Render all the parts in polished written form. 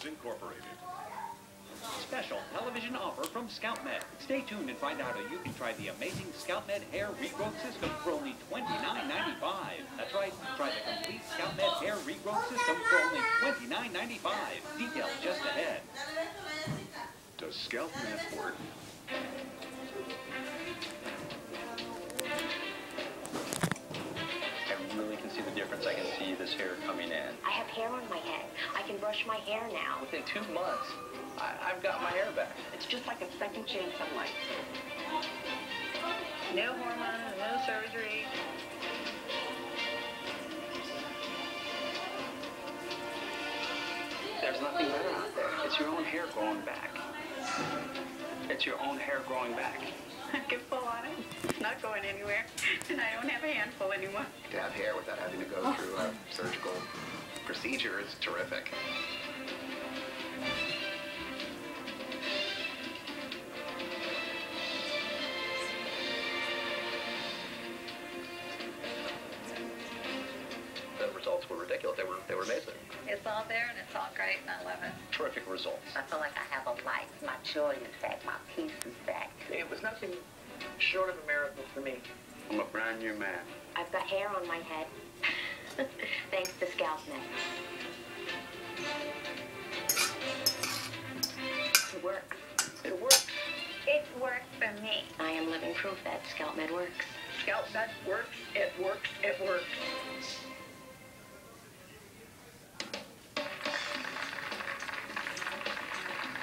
Productions Incorporated. Special television offer from Scalp. Stay tuned and find out how you can try the amazing Scalp hair regrowth system for only $29.95. That's right, try the complete Scalp hair regrowth system for only $29.95. Details just ahead. Does Scalp work? I really can see the difference. I can see this hair coming in. I have hair on my head. I can brush my hair now. Within 2 months, I've got my hair back. It's just like a second chance of life. No hormones, no surgery. There's nothing better out there. It's your own hair growing back. It's your own hair growing back. I can pull on it. It's not going anywhere. And I don't have a handful anymore. To have hair without having to go through a surgical procedure is terrific. The results were ridiculous. They were amazing. It's all there and it's all great and I love it. Terrific results. I feel like I have a life. My joy is back. My peace is back. It was nothing short of a miracle for me. I'm a brand new man. I've got hair on my head. Thanks to Scalp. It works. It works. It worked for me. I am living proof that Scalp works. Scalp works. It works. It works.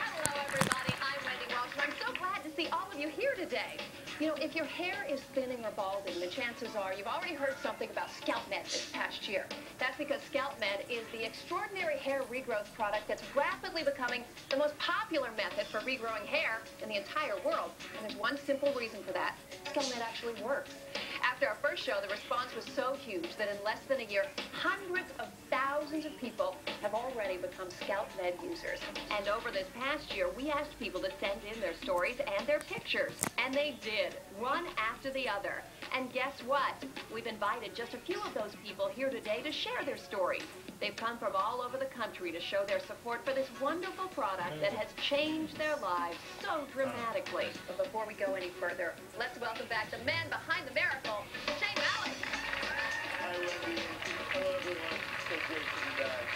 Hello, everybody. I'm Wendy Walsh, and I'm so glad to see all of you here today. You know, if your hair is thinning or balding, the chances are you've already heard something about Scalp this past year. That's because Scalp is the extraordinary hair regrowth product that's rapidly becoming the most popular method for regrowing hair in the entire world. And there's one simple reason for that. Scalp actually works. After our first show, the response was so huge that in less than a year, hundreds of thousands of people have already become Scalp users. And over this past year, we asked people to send in their stories and their pictures. And they did, one after the other. And guess what? We've invited just a few of those people here today to share their stories. They've come from all over the country to show their support for this wonderful product that has changed their lives so dramatically. But before we go any further, let's welcome back the man behind the miracle, Shane Malik. Hi, Wendy. Hello, everyone. So great to be back.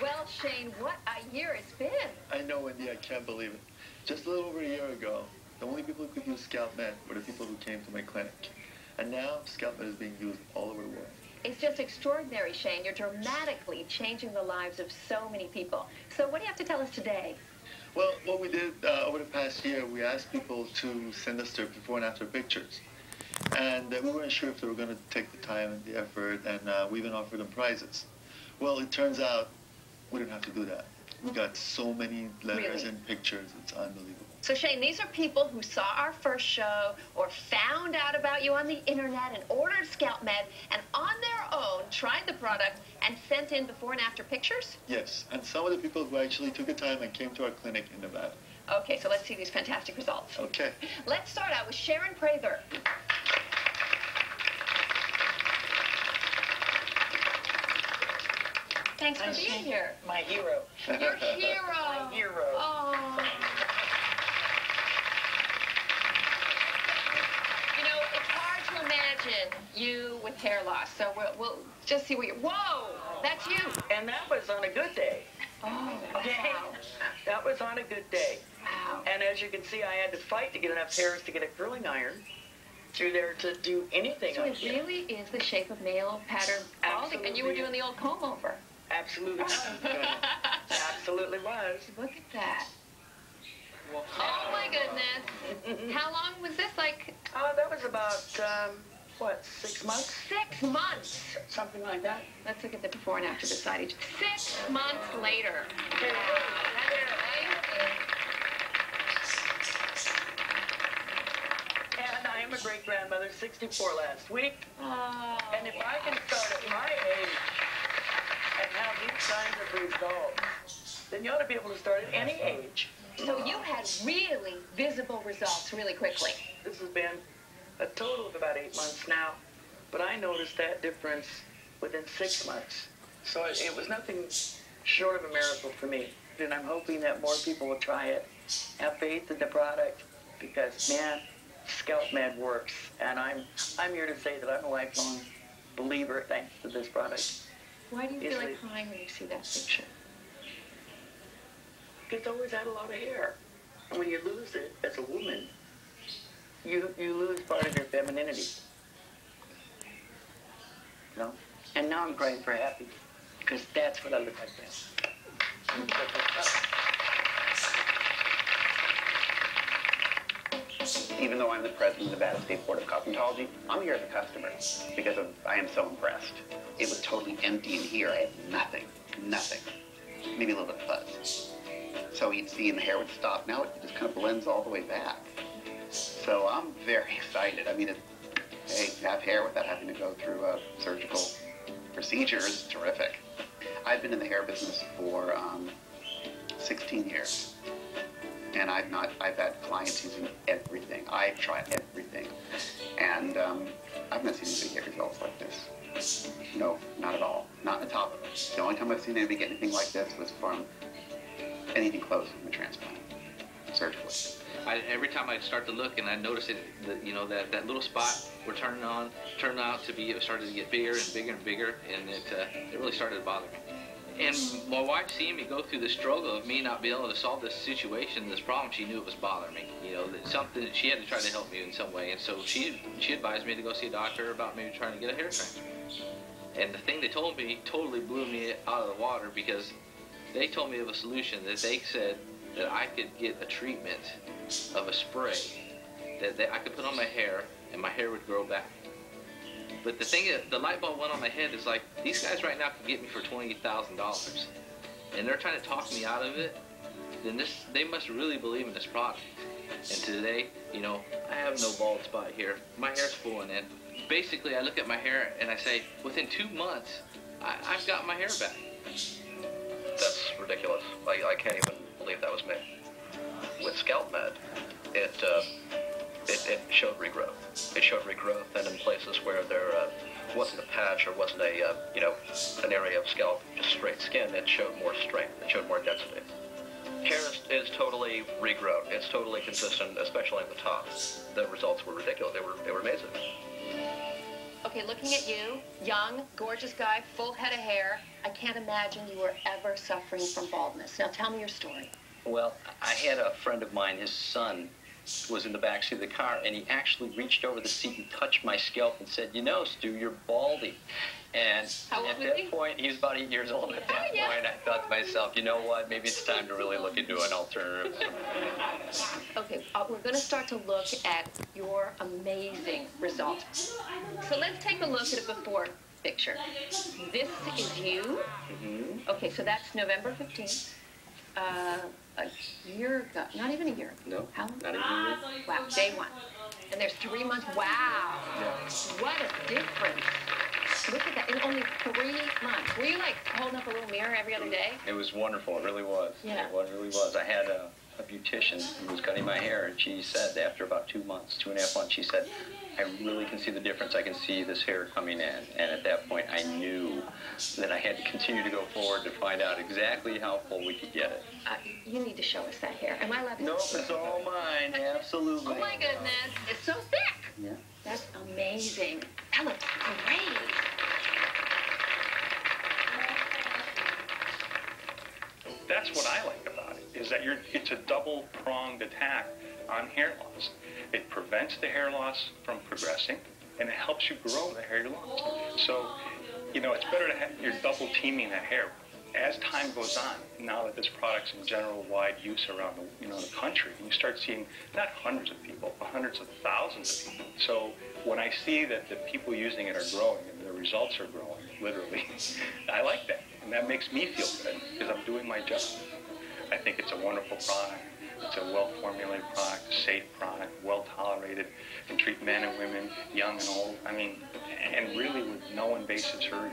Well, Shane, what a year it's been. I know, Wendy. I can't believe it. Just a little over a year ago, the only people who could use Scalp were the people who came to my clinic. And now, Scalp is being used all over the world. It's just extraordinary, Shane. You're dramatically changing the lives of so many people. So what do you have to tell us today? Well, what we did over the past year, we asked people to send us their before and after pictures. And we weren't sure if they were going to take the time and the effort, and we even offered them prizes. Well, it turns out we didn't have to do that. We got so many letters and pictures. It's unbelievable. So, Shane, these are people who saw our first show or found out about you on the internet and ordered Scalp and on their own tried the product and sent in before and after pictures? Yes, and some of the people who actually took the time and came to our clinic in Nevada. Okay, so let's see these fantastic results. Okay. Let's start out with Sharon Prather. Thanks for being here. My hero. Your hero. My hero. Oh. You know, it's hard to imagine you with hair loss, so we'll just see what you're... Whoa! That's you. And that was on a good day. Oh, Okay? wow. That was on a good day. Wow. And as you can see, I had to fight to get enough hairs to get a curling iron through there to do anything. So it really is the shape of male pattern balding, and you were doing the old comb over. Absolutely was. Absolutely was. Look at that. Oh my goodness. How long was this? Like? That was about, what, 6 months? 6 months. Something like that. Let's look at the before and after beside each. 6 months later. And I am a great-grandmother, 64 last week. Oh, And if I can start at my age and have these kinds of results, then you ought to be able to start at any age. So you had really visible results really quickly. This has been a total of about 8 months now, but I noticed that difference within 6 months. So it was nothing short of a miracle for me. And I'm hoping that more people will try it, have faith in the product, because, man, Scalp Med works. And I'm here to say that I'm a lifelong believer thanks to this product. Why do you feel like crying when you see that picture? It's always had a lot of hair. And when you lose it as a woman, you lose part of your femininity. You know? And now I'm crying for happy, because that's what I look like now. Even though I'm the president of the Nevada State Board of Cosmetology, I'm here as a customer because I am so impressed. It was totally empty in here. I had nothing. Maybe a little bit of fuzz. So you'd see and the hair would stop. Now it just kind of blends all the way back. So I'm very excited. I mean, to have hair without having to go through a surgical procedure is terrific. I've been in the hair business for 16 years. And I've had clients using everything. I've tried everything. And I've not seen anybody get results like this. No, not at all. Not in the top of it. The only time I've seen anybody get anything like this was from anything close from a transplant, surgically. Every time I'd start to look and I'd notice it, that little spot we're turning on turned out to be, it started to get bigger and bigger and bigger, and it really started to bother me. And my wife, seeing me go through the struggle of me not being able to solve this situation, this problem, she knew it was bothering me. You know, that something that she had to try to help me in some way. And so she advised me to go see a doctor about maybe trying to get a hair transplant. And the thing they told me totally blew me out of the water, because they told me of a solution that they said that I could get a treatment of a spray that I could put on my hair and my hair would grow back. But the thing is, the light bulb went on my head is like, these guys right now can get me for $20,000, and they're trying to talk me out of it. Then they must really believe in this product. And today, you know, I have no bald spot here. My hair's pulling in. Basically, I look at my hair and I say, within 2 months, I've got my hair back. That's ridiculous. I can't even believe that was me. With Scalp Med, it showed regrowth. It showed regrowth, and in places where there wasn't a patch or wasn't a, an area of scalp, just straight skin, it showed more strength. It showed more density. Hair is totally regrown. It's totally consistent, especially at the top. The results were ridiculous. They were amazing. Okay, looking at you, young, gorgeous guy, full head of hair, I can't imagine you were ever suffering from baldness. Now tell me your story. Well, I had a friend of mine, his son was in the backseat of the car, and he actually reached over the seat and touched my scalp and said, you know, Stu, you're balding. And at that point, he was about 8 years old at that point. I thought to myself, you know what, maybe it's time to really look into an alternative. Okay, we're going to start to look at your amazing results. So let's take a look at a before picture. This is you. Mm-hmm. Okay, so that's November 15th. A year ago, not even a year ago. No, how long? not even a year. Wow, day one. And there's 3 months. Wow. Yeah. What a difference. Look at that, in only 3 months. Were you like holding up a little mirror every other day? It was wonderful, it really was. Yeah. It really was. I had a beautician who was cutting my hair, and she said after about 2 months, 2.5 months, she said, I really can see the difference. I can see this hair coming in. And at that point, I knew that I had to continue to go forward to find out exactly how full we could get it. You need to show us that hair. Am I allowed to? Nope, it's all mine, absolutely. Oh my goodness, it's so thick. Yeah. That's amazing. That looks great. That's what I like about it, is that it's a double-pronged attack on hair loss. It prevents the hair loss from progressing, and it helps you grow the hair you lost. So, it's better to have, you're double teaming that hair. As time goes on, now that this product's in general wide use around the country, you start seeing not hundreds of people, but hundreds of thousands of people. So when I see that the people using it are growing and the results are growing, literally, I like that. And that makes me feel good because I'm doing my job. I think it's a wonderful product. It's a well-formulated product, a safe product, well-tolerated, can treat men and women, young and old. I mean, and really with no invasive surgery.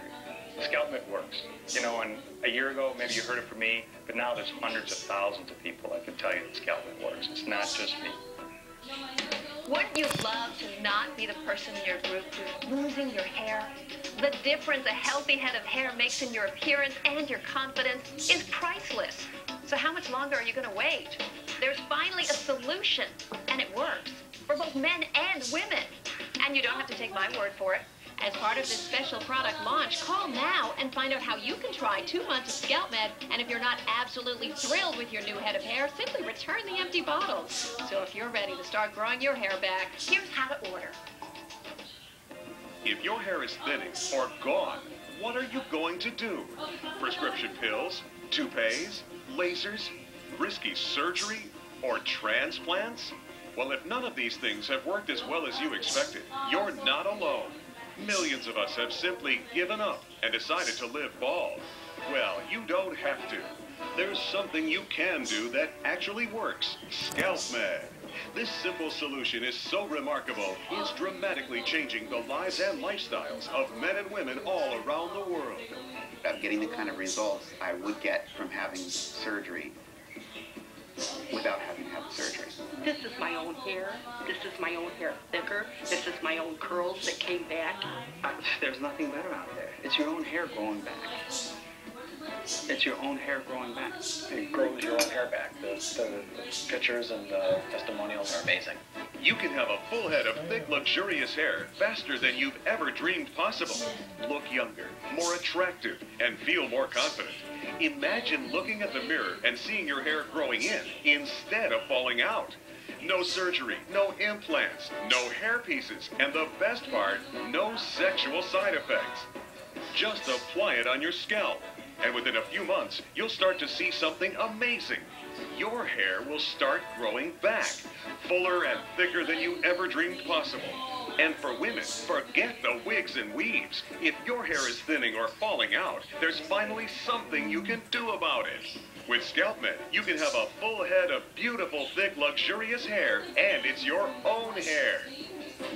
Scalp Med works. And a year ago, maybe you heard it from me, but now there's hundreds of thousands of people that can tell you that Scalp Med works. It's not just me. Wouldn't you love to not be the person in your group who's losing your hair? The difference a healthy head of hair makes in your appearance and your confidence is priceless. So how much longer are you going to wait? There's finally a solution, and it works for both men and women. And you don't have to take my word for it. As part of this special product launch, call now and find out how you can try 2 months of Scalp Med. And if you're not absolutely thrilled with your new head of hair, simply return the empty bottles. So if you're ready to start growing your hair back, here's how to order. If your hair is thinning or gone, what are you going to do? Prescription pills, toupees, lasers, risky surgery, or transplants? Well, if none of these things have worked as well as you expected, you're not alone. Millions of us have simply given up and decided to live bald. Well, you don't have to. There's something you can do that actually works. Scalp Med. This simple solution is so remarkable, it's dramatically changing the lives and lifestyles of men and women all around the world. About getting the kind of results I would get from having surgery without having to have the surgery. This is my own hair. This is my own hair thicker. This is my own curls that came back. There's nothing better out there. It's your own hair growing back. It's your own hair growing back. It grows your own hair back. The pictures and the testimonials are amazing. You can have a full head of thick, luxurious hair faster than you've ever dreamed possible. Look younger, more attractive, and feel more confident. Imagine looking at the mirror and seeing your hair growing in instead of falling out. No surgery, no implants, no hair pieces, and the best part, no sexual side effects. Just apply it on your scalp, and within a few months, you'll start to see something amazing. Your hair will start growing back, fuller and thicker than you ever dreamed possible. And for women, forget the wigs and weaves. If your hair is thinning or falling out, there's finally something you can do about it. With Scalp Med, you can have a full head of beautiful, thick, luxurious hair, and it's your own hair.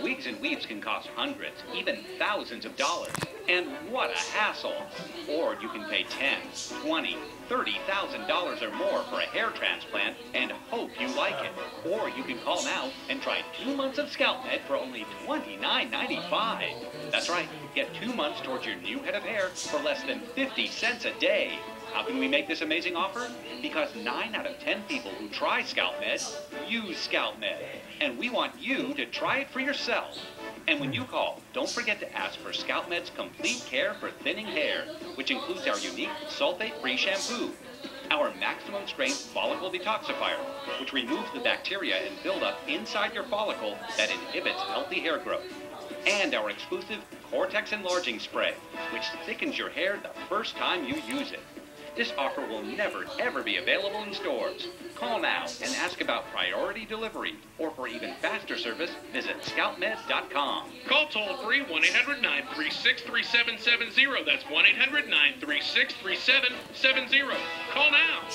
Wigs and weaves can cost hundreds, even thousands of dollars. And what a hassle. Or you can pay $10,000, $20,000, $30,000 or more for a hair transplant and hope you like it. Or you can call now and try 2 months of Scalp Med for only $29.95. That's right, get 2 months towards your new head of hair for less than 50 cents a day. How can we make this amazing offer? Because 9 out of 10 people who try Scalp Med use Scalp Med. And we want you to try it for yourself. And when you call, don't forget to ask for Scalp Med's complete care for thinning hair, which includes our unique sulfate-free shampoo, our maximum strength follicle detoxifier, which removes the bacteria and buildup inside your follicle that inhibits healthy hair growth, and our exclusive Cortex Enlarging Spray, which thickens your hair the first time you use it. This offer will never, ever be available in stores. Call now and ask about priority delivery, or for even faster service, visit scalpmed.com. Call toll-free 1-800-936-3770. That's 1-800-936-3770. Call now.